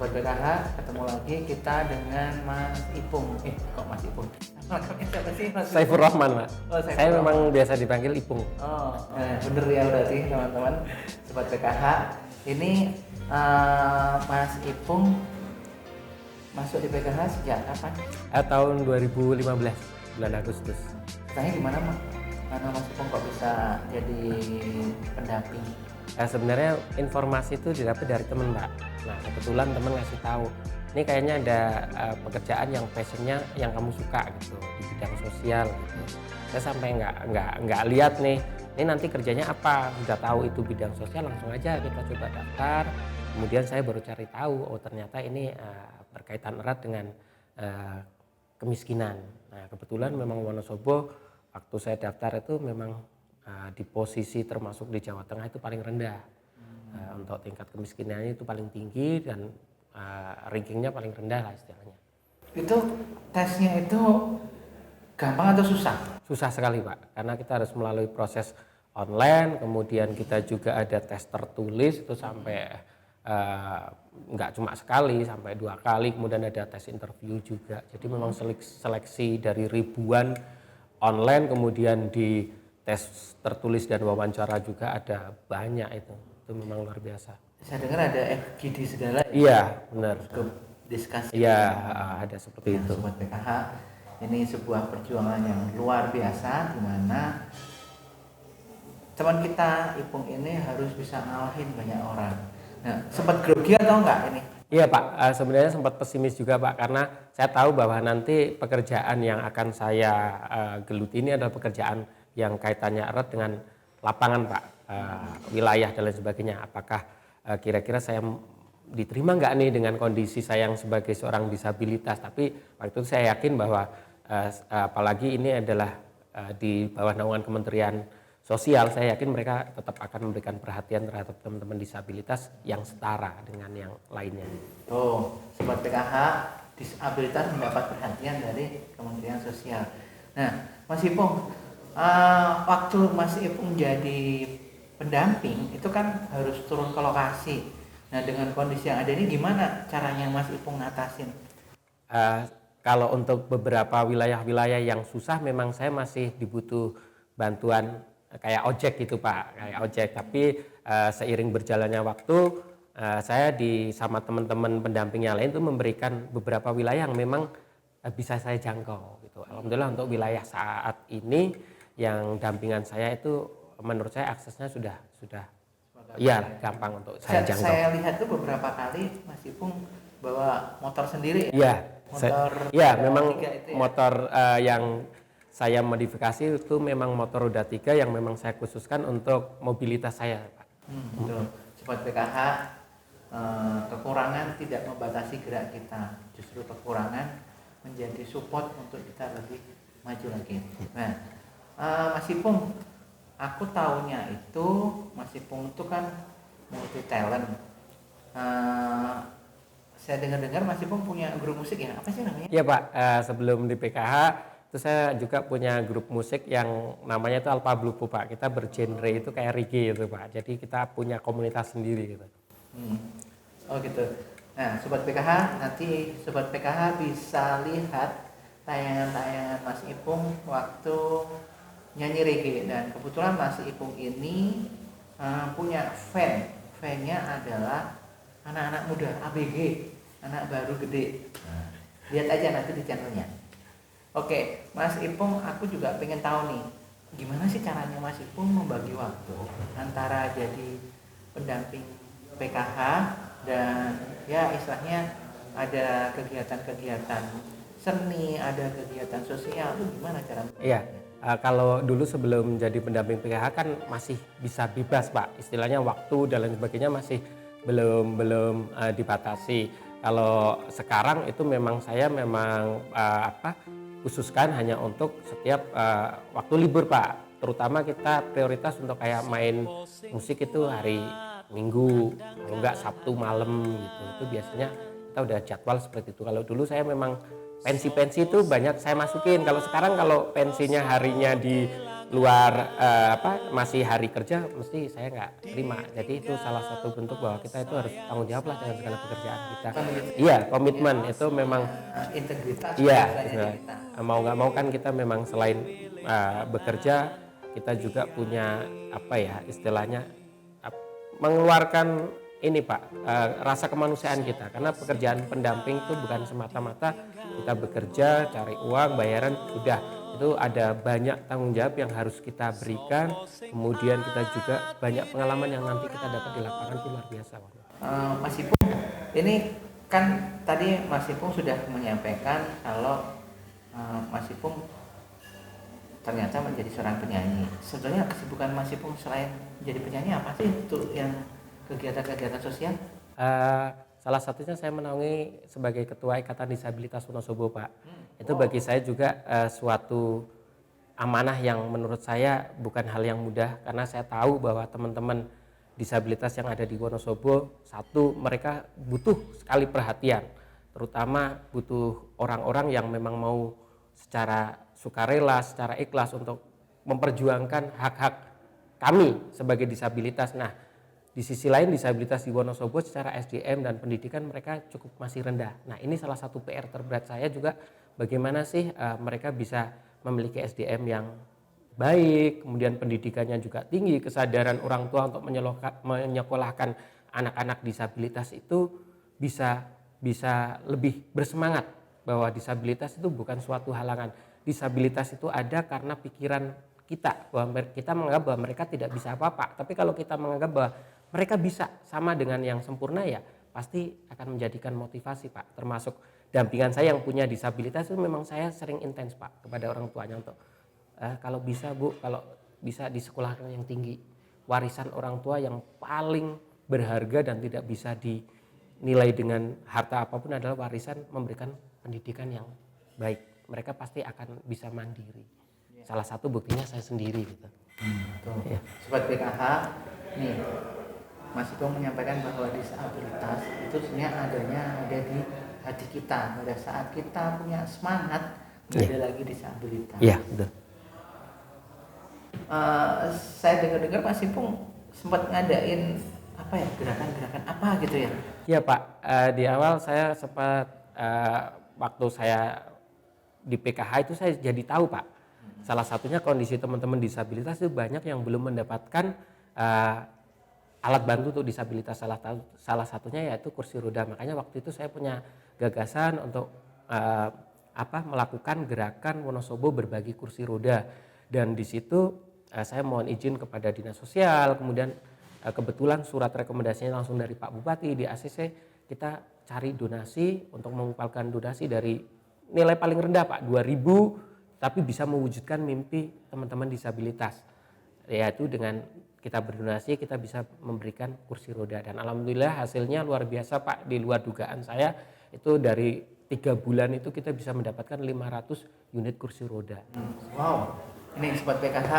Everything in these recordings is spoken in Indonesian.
Sobat PKH, ketemu lagi kita dengan Mas Ipung. Kok Mas Ipung? Nama lengkapnya siapa sih Mas Ipung? Saifur Rahman, Pak. Oh, Saifur Saya Rahman. memang biasa dipanggil Ipung. Oh, bener ya berarti teman-teman Sobat PKH. Ini Mas Ipung masuk di PKH sejak kapan? Tahun 2015, bulan Agustus. Tanya gimana Mas? Karena Mas Ipung kok bisa jadi pendamping? Sebenarnya informasi itu didapat dari teman, Pak. Nah, kebetulan teman ngasih tahu, ini kayaknya ada pekerjaan yang passionnya yang kamu suka gitu di bidang sosial gitu. Saya sampai nggak lihat nih, ini nanti kerjanya apa. Sudah tahu itu bidang sosial, langsung aja kita coba daftar. Kemudian saya baru cari tahu, oh ternyata ini berkaitan erat dengan kemiskinan. Nah, kebetulan memang Wonosobo waktu saya daftar itu memang di posisi termasuk di Jawa Tengah itu paling rendah. Untuk tingkat kemiskinannya itu paling tinggi dan rankingnya paling rendah lah istilahnya. Itu tesnya itu gampang atau susah? Susah sekali Pak, karena kita harus melalui proses online, kemudian kita juga ada tes tertulis itu sampai nggak cuma sekali, sampai 2 kali, kemudian ada tes interview juga. Jadi memang seleksi dari ribuan online, kemudian di tes tertulis dan wawancara juga ada banyak itu memang luar biasa. Saya dengar ada FGD segala. Iya benar. Diskusi. Iya ada seperti itu. Sobat PKH, ini sebuah perjuangan yang luar biasa, di mana teman kita Ipung ini harus bisa ngalahin banyak orang. Nah, sempat grogi atau enggak ini? Iya Pak, sebenarnya sempat pesimis juga Pak, karena saya tahu bahwa nanti pekerjaan yang akan saya geluti ini adalah pekerjaan yang kaitannya erat dengan lapangan Pak, wilayah dan lain sebagainya. Apakah kira-kira saya diterima nggak nih dengan kondisi saya yang sebagai seorang disabilitas? Tapi waktu itu saya yakin bahwa apalagi ini adalah di bawah naungan Kementerian Sosial, saya yakin mereka tetap akan memberikan perhatian terhadap teman-teman disabilitas yang setara dengan yang lainnya. Sobat PKH, disabilitas mendapat perhatian dari Kementerian Sosial. Nah, Mas Ipung, waktu Mas Ipung jadi pendamping itu kan harus turun ke lokasi. Nah, dengan kondisi yang ada ini gimana caranya Mas Ipung ngatasin? Kalau untuk beberapa wilayah-wilayah yang susah memang saya masih dibutuh bantuan kayak ojek gitu Pak, kayak ojek. Tapi seiring berjalannya waktu saya sama teman-teman pendamping yang lain itu memberikan beberapa wilayah yang memang bisa saya jangkau gitu. Alhamdulillah untuk wilayah saat ini yang dampingan saya itu menurut saya aksesnya sudah ya gampang untuk saya jangkau. Saya lihat tuh beberapa kali Mas Ipung bawa motor sendiri. Iya. Memang itu ya? motor yang saya modifikasi itu memang motor roda 3 yang memang saya khususkan untuk mobilitas saya Pak. Betul. Sobat PKH, kekurangan tidak membatasi gerak kita, justru kekurangan menjadi support untuk kita lebih maju lagi. Nah, Mas Ipung, aku tahunya itu Mas Ipung itu kan multi talent. Saya dengar-dengar Mas Ipung punya grup musik ya, apa sih namanya? Iya Pak, sebelum di PKH itu saya juga punya grup musik yang namanya itu Alpha Blupo Pak. Kita bergenre itu kayak reggae gitu Pak. Jadi kita punya komunitas sendiri gitu. Oh gitu. Nah, Sobat PKH, nanti Sobat PKH bisa lihat tayangan-tayangan Mas Ipung waktu nyanyi reggae. Dan kebetulan Mas Ipung ini punya fan-nya adalah anak-anak muda, ABG, anak baru gede. Nah, lihat aja nanti di channelnya. Oke, Mas Ipung, aku juga pengen tahu nih, gimana sih caranya Mas Ipung membagi waktu antara jadi pendamping PKH dan ya istilahnya ada kegiatan-kegiatan seni, ada kegiatan sosial, itu gimana cara? Iya, kalau dulu sebelum jadi pendamping PKH kan masih bisa bebas Pak, istilahnya waktu dan lain sebagainya masih belum dibatasi. Kalau sekarang itu memang saya khususkan hanya untuk setiap waktu libur Pak. Terutama kita prioritas untuk kayak main musik itu hari Minggu, kalau enggak Sabtu malam gitu. Itu biasanya kita udah jadwal seperti itu. Kalau dulu saya memang pensi-pensi itu banyak saya masukin. Kalau sekarang kalau pensinya harinya di masih hari kerja mesti saya nggak terima. Jadi itu salah satu bentuk bahwa kita itu harus tanggung jawab lah dengan segala pekerjaan kita. Iya, komitmen itu memang integritas iya. istilahnya kita. Mau nggak mau kan kita memang selain bekerja kita juga punya apa ya istilahnya mengeluarkan ini Pak rasa kemanusiaan kita, karena pekerjaan pendamping itu bukan semata-mata kita bekerja cari uang bayaran udah, itu ada banyak tanggung jawab yang harus kita berikan, kemudian kita juga banyak pengalaman yang nanti kita dapat di lapangan itu luar biasa. Mas Ipung, ini kan tadi Mas Ipung sudah menyampaikan kalau Mas Ipung ternyata menjadi seorang penyanyi. Sebenarnya kesibukan Mas Ipung selain menjadi penyanyi apa sih untuk yang kegiatan-kegiatan sosial? Salah satunya saya menaungi sebagai Ketua Ikatan Disabilitas Wonosobo Pak. Itu bagi saya juga suatu amanah yang menurut saya bukan hal yang mudah, karena saya tahu bahwa teman-teman disabilitas yang ada di Wonosobo, satu mereka butuh sekali perhatian, terutama butuh orang-orang yang memang mau secara sukarela, secara ikhlas untuk memperjuangkan hak-hak kami sebagai disabilitas. Nah, di sisi lain disabilitas di Wonosobo secara SDM dan pendidikan mereka cukup masih rendah. Nah, ini salah satu PR terberat saya juga, bagaimana sih mereka bisa memiliki SDM yang baik, kemudian pendidikannya juga tinggi, kesadaran orang tua untuk menyekolahkan anak-anak disabilitas itu bisa lebih bersemangat bahwa disabilitas itu bukan suatu halangan. Disabilitas itu ada karena pikiran kita, bahwa kita menganggap bahwa mereka tidak bisa apa-apa. Tapi kalau kita menganggap bahwa mereka bisa sama dengan yang sempurna, ya pasti akan menjadikan motivasi Pak. Termasuk dampingan saya yang punya disabilitas itu memang saya sering intens Pak kepada orang tuanya untuk kalau bisa Bu, kalau bisa di sekolah yang tinggi. Warisan orang tua yang paling berharga dan tidak bisa dinilai dengan harta apapun adalah warisan memberikan pendidikan yang baik. Mereka pasti akan bisa mandiri. Salah satu buktinya saya sendiri gitu. Ya. Sobat PKH, nih Mas Ipung menyampaikan bahwa disabilitas itu sebenarnya ada di hati kita. Pada saat kita punya semangat, ada lagi disabilitas. Iya, betul. Saya dengar-dengar Mas Ipung sempat ngadain apa ya, gerakan-gerakan apa gitu ya? Iya Pak, di awal saya sempat waktu saya di PKH itu saya jadi tahu Pak. Salah satunya kondisi teman-teman disabilitas itu banyak yang belum mendapatkan alat bantu untuk disabilitas, salah satunya yaitu kursi roda. Makanya waktu itu saya punya gagasan untuk melakukan gerakan Wonosobo berbagi kursi roda, dan di situ saya mohon izin kepada dinas sosial, kemudian kebetulan surat rekomendasinya langsung dari Pak Bupati di ACC, kita cari donasi untuk mengumpulkan donasi dari nilai paling rendah Pak 2.000, tapi bisa mewujudkan mimpi teman-teman disabilitas, yaitu dengan kita berdonasi kita bisa memberikan kursi roda, dan alhamdulillah hasilnya luar biasa Pak, di luar dugaan saya. Itu dari 3 bulan itu kita bisa mendapatkan 500 unit kursi roda. Wow, ini Sobat PKH,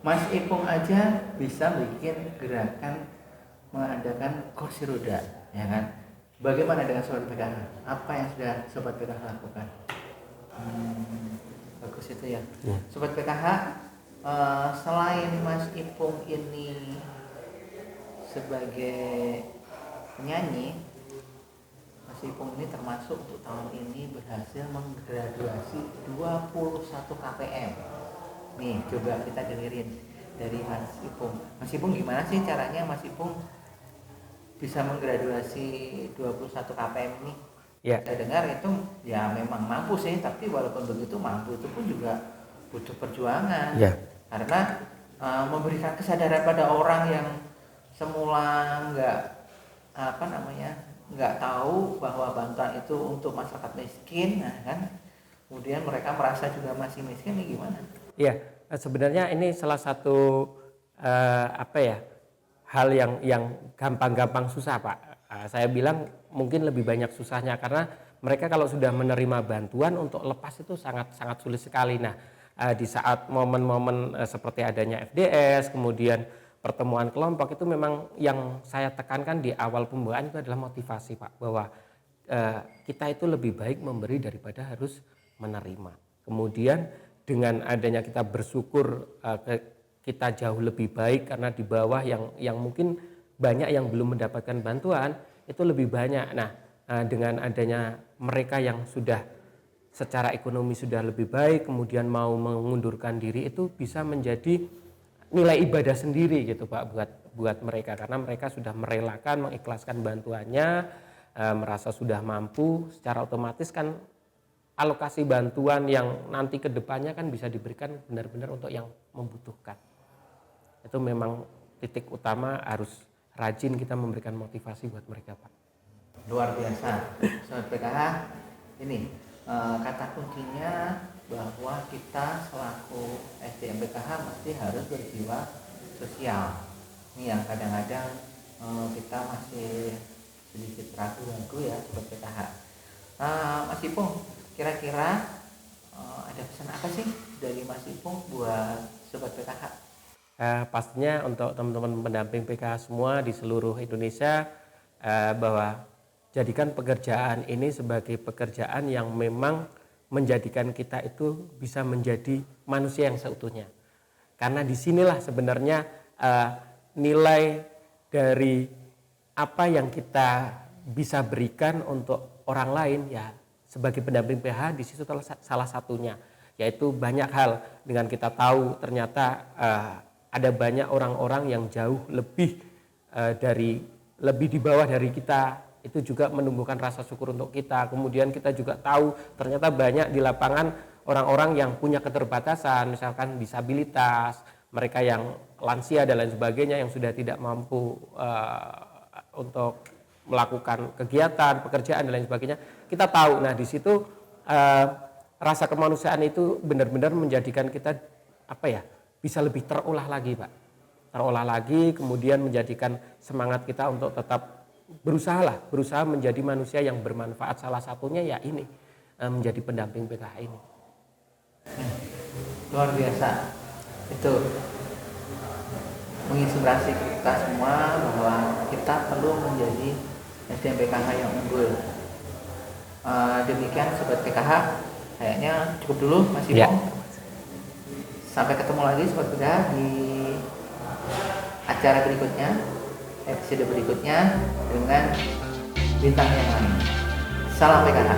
Mas Ipung aja bisa bikin gerakan mengadakan kursi roda, ya kan? Bagaimana dengan Sobat PKH? Apa yang sudah Sobat PKH lakukan? Bagus itu ya. Sobat PKH, selain Mas Ipung ini sebagai penyanyi, Mas Ipung ini termasuk untuk tahun ini berhasil menggraduasi 21 KPM. Nih, coba kita dengerin dari Mas Ipung. Mas Ipung, gimana sih caranya Mas Ipung bisa menggraduasi 21 KPM ini? Ya. Saya dengar itu ya memang mampu sih, tapi walaupun begitu mampu itu pun juga butuh perjuangan. Ya. Karena memberikan kesadaran pada orang yang semula nggak tahu bahwa bantuan itu untuk masyarakat miskin, nah kan, kemudian mereka merasa juga masih miskin, ini gimana? Iya, sebenarnya ini salah satu hal yang gampang-gampang susah Pak. Saya bilang mungkin lebih banyak susahnya, karena mereka kalau sudah menerima bantuan untuk lepas itu sangat sulit sekali. Nah, di saat momen-momen seperti adanya FDS, kemudian pertemuan kelompok, itu memang yang saya tekankan di awal pembukaan itu adalah motivasi Pak, bahwa kita itu lebih baik memberi daripada harus menerima. Kemudian dengan adanya kita bersyukur kita jauh lebih baik karena di bawah yang mungkin banyak yang belum mendapatkan bantuan itu lebih banyak. Nah, dengan adanya mereka yang sudah secara ekonomi sudah lebih baik kemudian mau mengundurkan diri itu bisa menjadi nilai ibadah sendiri gitu Pak buat mereka karena mereka sudah merelakan mengikhlaskan bantuannya, merasa sudah mampu, secara otomatis kan alokasi bantuan yang nanti ke depannya kan bisa diberikan benar-benar untuk yang membutuhkan. Itu memang titik utama, harus rajin kita memberikan motivasi buat mereka Pak. Luar biasa. Sobat PKH, ini kata kuncinya bahwa kita selaku SDM PKH mesti harus berjiwa sosial. Ini yang kadang-kadang kita masih sedikit ragu-ragu ya Sobat PKH. Mas Ipung, kira-kira ada pesan apa sih dari Mas Ipung buat Sobat PKH? Pastinya untuk teman-teman pendamping PKH semua di seluruh Indonesia bahwa jadikan pekerjaan ini sebagai pekerjaan yang memang menjadikan kita itu bisa menjadi manusia yang seutuhnya. Karena disinilah sebenarnya nilai dari apa yang kita bisa berikan untuk orang lain ya sebagai pendamping PKH di situ salah satunya, yaitu banyak hal dengan kita tahu ternyata ada banyak orang-orang yang jauh lebih lebih di bawah dari kita, itu juga menumbuhkan rasa syukur untuk kita. Kemudian kita juga tahu ternyata banyak di lapangan orang-orang yang punya keterbatasan, misalkan disabilitas, mereka yang lansia dan lain sebagainya yang sudah tidak mampu untuk melakukan kegiatan, pekerjaan dan lain sebagainya. Kita tahu, nah di situ rasa kemanusiaan itu benar-benar menjadikan kita bisa lebih terolah lagi Pak. Terolah lagi, kemudian menjadikan semangat kita untuk tetap berusaha menjadi manusia yang bermanfaat. Salah satunya ya ini, menjadi pendamping PKH ini. Luar biasa. Itu menginspirasi kita semua bahwa kita perlu menjadi SDM PKH yang unggul. Demikian Sobat PKH, kayaknya cukup dulu Mas Ipong. Ya. Sampai ketemu lagi Sobat PKH di acara berikutnya, episode berikutnya dengan bintang yang lain. Salam PKH.